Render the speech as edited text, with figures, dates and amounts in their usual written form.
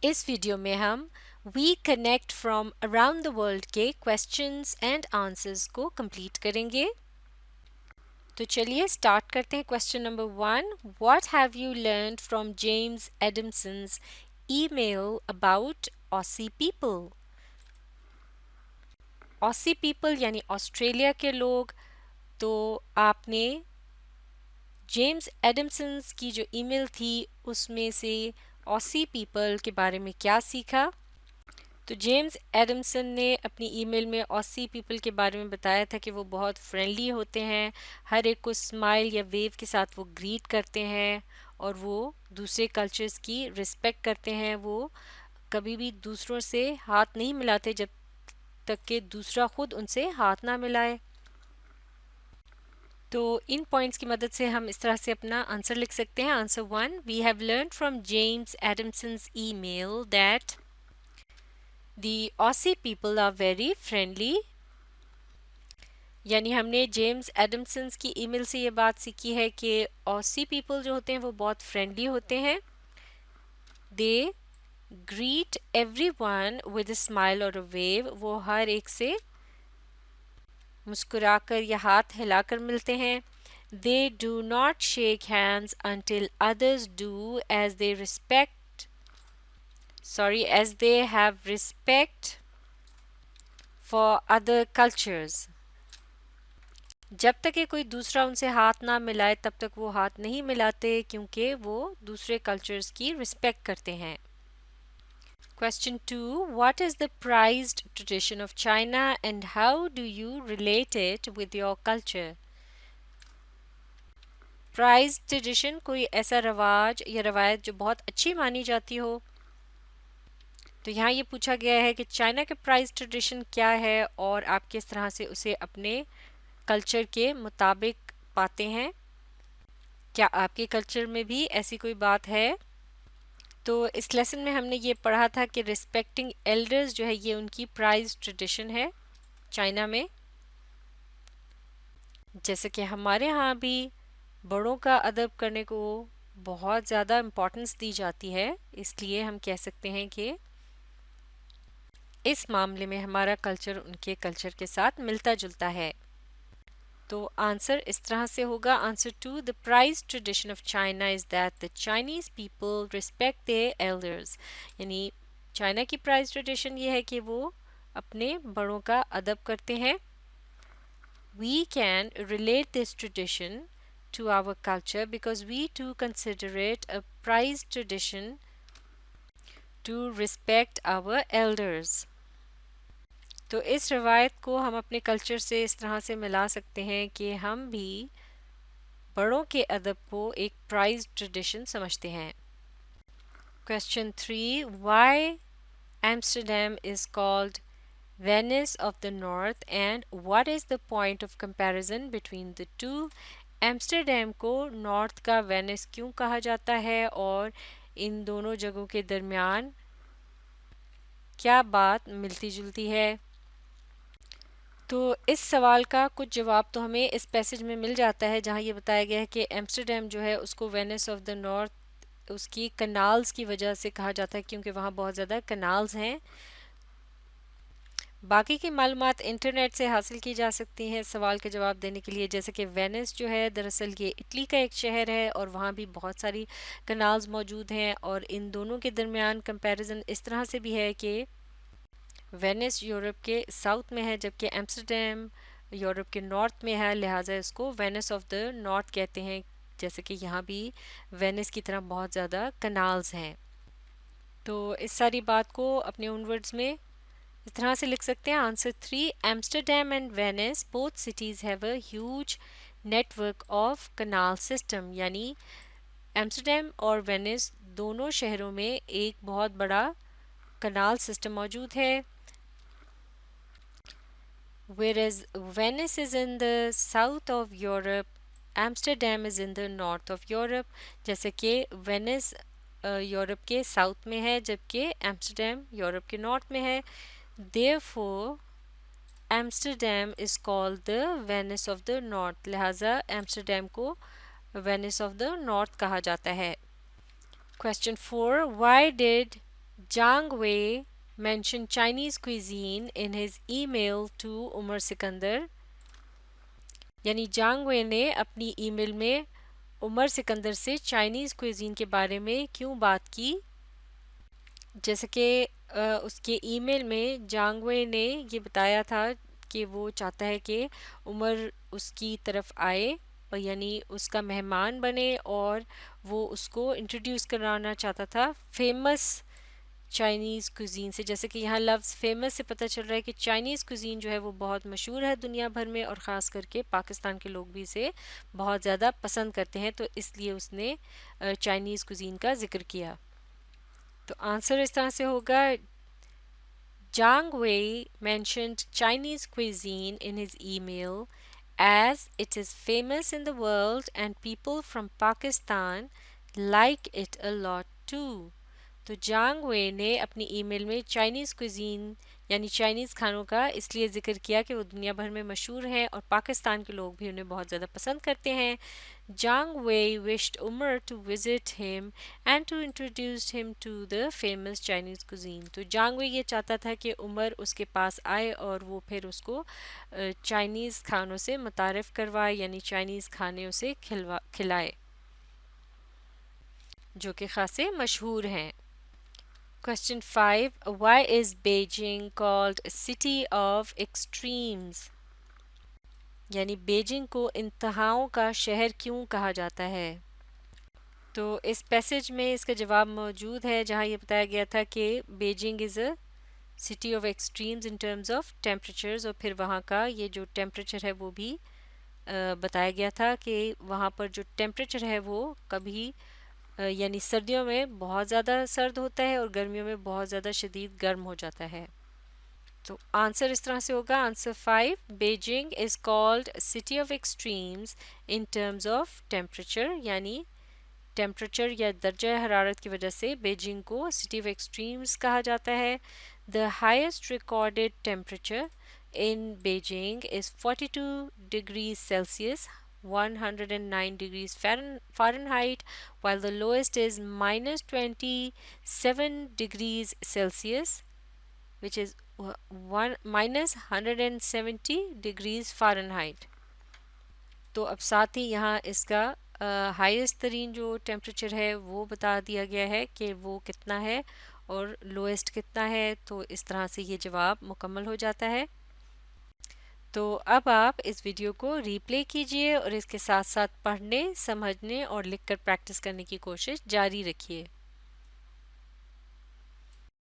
इस वीडियो में हम we connect from around the world के क्वेश्चंस एंड आंसर्स को कंप्लीट करेंगे। तो चलिए स्टार्ट करते हैं। Question number 1, what have you learned from James Adamson's email about Aussie people? Aussie people यानी ऑस्ट्रेलिया के लोग। तो आपने जेम्स एडमसन्स की जो ईमेल थी उसमें से ऑसी पीपल के बारे में क्या सीखा? तो जेम्स एडमसन ने अपनी ईमेल में ऑसी पीपल के बारे में बताया था कि वो बहुत फ्रेंडली होते हैं, हर एक को स्माइल या वेव के साथ वो ग्रीट करते हैं और वो दूसरे कल्चर्स की रिस्पेक्ट करते हैं। वो कभी भी दूसरों से हाथ नहीं मिलाते जब तक कि दूसरा खुद उनसे हाथ ना मिलाए। तो इन पॉइंट्स की मदद से हम इस तरह से अपना आंसर लिख सकते हैं। Answer 1, we have learned from James Adamson's email that The Aussie people are very friendly। यानी हमने जेम्स एडमसन्स की ईमेल से ये बात सीखी है कि ऑसी पीपल जो होते हैं वो बहुत फ्रेंडली होते हैं। They greet everyone with a smile और अ वेव। वो हर एक से मुस्कुराकर या हाथ हिलाकर मिलते हैं। They do not shake hands until others do as they have respect for other cultures। जब तक कि कोई दूसरा उनसे हाथ ना मिलाए तब तक वो हाथ नहीं मिलाते क्योंकि वो दूसरे कल्चर्स की रिस्पेक्ट करते हैं। Question 2, what is the prized tradition of China and how do you relate it with your culture? Prized tradition कोई ऐसा रवाज या रवायत जो बहुत अच्छी मानी जाती हो। तो यहाँ ये पूछा गया है कि चाइना के प्राइज्ड ट्रेडिशन क्या है और आप किस तरह से उसे अपने कल्चर के मुताबिक पाते हैं। क्या आपके कल्चर में भी ऐसी कोई बात है? तो इस लेसन में हमने ये पढ़ा था कि रिस्पेक्टिंग एल्डर्स जो है ये उनकी प्राइज ट्रेडिशन है चाइना में। जैसे कि हमारे यहाँ भी बड़ों का अदब करने को बहुत ज़्यादा इम्पोर्टेंस दी जाती है, इसलिए हम कह सकते हैं कि इस मामले में हमारा कल्चर उनके कल्चर के साथ मिलता जुलता है। तो आंसर इस तरह से होगा। Answer 2, the prize tradition of China is that the Chinese people respect their elders. यानी चाइना की प्राइज ट्रेडिशन ये है कि वो अपने बड़ों का अदब करते हैं। We can relate this tradition to our culture because we too consider it a prize tradition to respect our elders. तो इस रवायत को हम अपने कल्चर से इस तरह से मिला सकते हैं कि हम भी बड़ों के अदब को एक प्राइज ट्रेडिशन समझते हैं। Question 3, why Amsterdam is called Venice of the north and what is the point of comparison between the two? Amsterdam को नॉर्थ का वेनिस क्यों कहा जाता है और इन दोनों जगहों के दरमियान क्या बात मिलती जुलती है? तो इस सवाल का कुछ जवाब तो हमें इस पैसेज में मिल जाता है जहाँ ये बताया गया है कि एम्स्टरडैम जो है उसको वेनिस ऑफ द नॉर्थ उसकी कनाल्स की वजह से कहा जाता है क्योंकि वहाँ बहुत ज़्यादा कनाल्स हैं। बाकी की मालूमात इंटरनेट से हासिल की जा सकती हैं सवाल के जवाब देने के लिए। जैसे कि वेनिस जो है दरअसल ये इटली का एक शहर है और वहाँ भी बहुत सारी कनाल्स मौजूद हैं और इन दोनों के दरमियान कंपैरिजन इस तरह से भी है कि वेनिस यूरोप के साउथ में है जबकि एम्स्टरडैम यूरोप के नॉर्थ में है, लिहाजा इसको वेनिस ऑफ द नॉर्थ कहते हैं। जैसे कि यहाँ भी वेनिस की तरह बहुत ज़्यादा कनाल्स हैं। तो इस सारी बात को अपने उन वर्ड्स में इस तरह से लिख सकते हैं। Answer 3, Amsterdam and Venice both cities have a huge network of canal system. यानी एम्स्टरडैम और वेनिस दोनों शहरों में एक बहुत बड़ा कनाल सिस्टम मौजूद है। Whereas Venice is in the south of Europe, Amsterdam is in the north of Europe। जैसे कि वेनिस यूरोप के साउथ में है जबकि एम्स्टरडैम यूरोप के नॉर्थ में है। Therefore, Amsterdam is called the Venice of the North। लिहाजा एम्स्टरडैम को Venice of the North कहा जाता है। Question 4, why did Jiang Wei mentioned Chinese cuisine in his email to Umar Sikandar. यानी जांग वे ने अपनी ईमेल में उमर सिकंदर से चाइनीज़ क्विजीन के बारे में क्यों बात की? जैसे कि उसके ईमेल में जांग वे ने ये बताया था कि वो चाहता है कि उमर उसकी तरफ आए और यानी उसका मेहमान बने और वो उसको इंट्रोड्यूस कराना चाहता था फेमस चाइनीज़ कुज़ीन से। जैसे कि यहाँ लफ्ज़ फेमस से पता चल रहा है कि चाइनीज़ कुज़ीन जो है वो बहुत मशहूर है दुनिया भर में और ख़ास करके पाकिस्तान के लोग भी इसे बहुत ज़्यादा पसंद करते हैं, तो इसलिए उसने चाइनीज़ कुज़ीन का जिक्र किया। तो आंसर इस तरह से होगा, Jiang Wei mentioned Chinese cuisine in his email as it is famous in the world and people from Pakistan like it a lot too. तो जांग वे ने अपनी ईमेल में चाइनीज़ कुजीन यानी चाइनीज़ खानों का इसलिए ज़िक्र किया कि वो दुनिया भर में मशहूर हैं और पाकिस्तान के लोग भी उन्हें बहुत ज़्यादा पसंद करते हैं। Jiang Wei wished Umar to visit him and to introduce him to the famous Chinese cuisine. तो जांग वे ये चाहता था कि उमर उसके पास आए और वो फिर उसको चाइनीज़ खानों से मुतारिफ़ करवाए यानी चाइनीज़ खाने उसे खिलाए जो कि खासे मशहूर हैं। Question 5. Why is Beijing called a city of extremes? यानी बेजिंग को इंतहाओं का शहर क्यों कहा जाता है? तो इस पैसेज में इसका जवाब मौजूद है जहाँ ये बताया गया था कि Beijing is a city of extremes in terms of temperatures, और फिर वहाँ का ये जो टेम्परेचर है वो भी बताया गया था कि वहाँ पर जो टेम्परेचर है वो कभी यानी सर्दियों में बहुत ज़्यादा सर्द होता है और गर्मियों में बहुत ज़्यादा शदीद गर्म हो जाता है। तो आंसर इस तरह से होगा, answer 5, Beijing is called city of extremes in terms of temperature, यानी टेम्परेचर या दर्जा हरारत की वजह से बेजिंग को सिटी ऑफ एक्सट्रीम्स कहा जाता है। The highest recorded temperature in Beijing is 42 degrees Celsius, 109 degrees Fahrenheit, while the lowest is minus 27 degrees Celsius, which is minus 170 degrees Fahrenheit. तो अब साथ ही यहाँ इसका हाईएस्ट तरीन जो टेम्परेचर है वो बता दिया गया है कि वो कितना है और लोएस्ट कितना है, तो इस तरह से ये जवाब मुकम्मल हो जाता है। तो अब आप इस वीडियो को रीप्ले कीजिए और इसके साथ साथ पढ़ने, समझने और लिखकर प्रैक्टिस करने की कोशिश जारी रखिए।